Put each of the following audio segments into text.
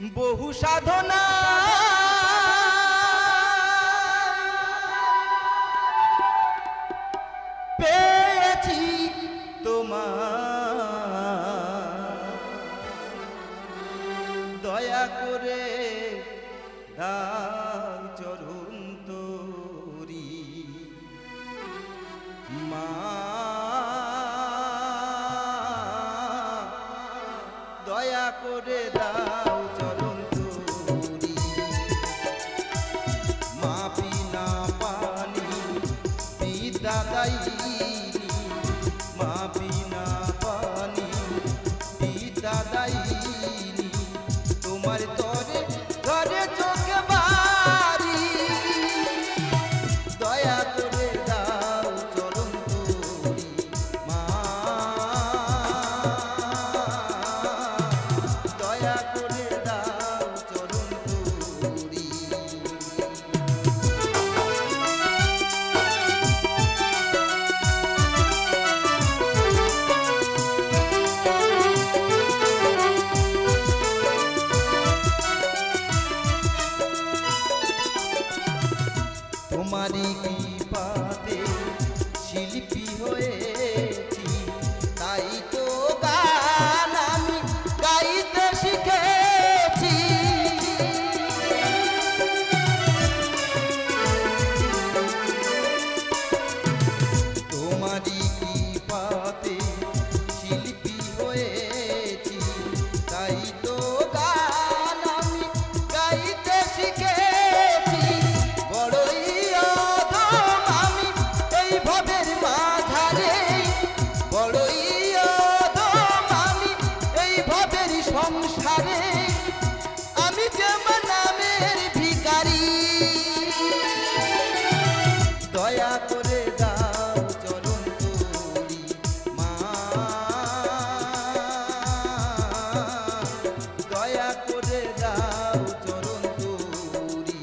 বহু সাধনা পেয়েছি তোমার, দয়া করে দাও চরণ তোরি মা, দয়া করে দাও চরণ তোরি। মা বিনা পানি পিতা দায়িনী, মা বিনা পানি পিতা দায়িনী, তোমার তরে ঘরে চোখে বাড়ি, দয়া করে দাও চরণ তোরি মা, দয়া করে দাও চরণ তোরি। তোমারই কৃপাতে শিল্পী হয়েছি, তাই তো গান আমি গাইতে শিখেছি। তোমারই কৃপাতে শিল্পী হয়েছি, তাই তো গান আমি গাইতে শিখেছি। বড়ই অধম আমি এই ভবের মাঝারে, বড়ই অধম আমি এই ভবের সংসারে, আমি যেমন নামের ভিখারি, দয়া করে দাও চরণ তোরি মা, দয়া করে দাও চরণ তোরি।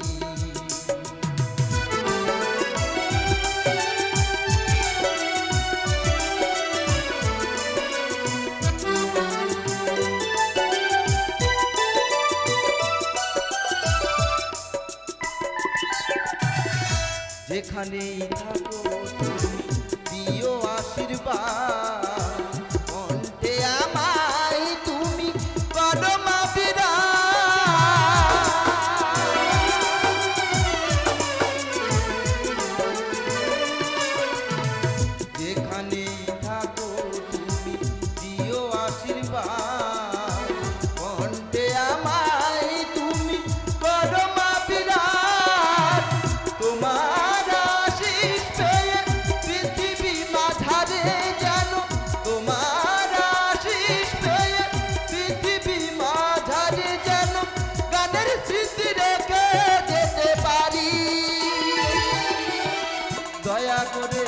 যেখানেই থাকো তুমি দিও আশীর্বাদ, কণ্ঠে আমায় তুমি করো মা বিরাজ। যেখানেই থাকো তুমি দিও আশীর্বাদ, কণ্ঠে আমায় তুমি করো মা বিরাজ। তোমার আশীষ পেয়ে পৃথিবী মাঝারে যেন, তোমার আশীষ পেয়ে পৃথিবী মাঝারে যেন গানের স্মৃতি রেখে যেতে পারি, দয়া করে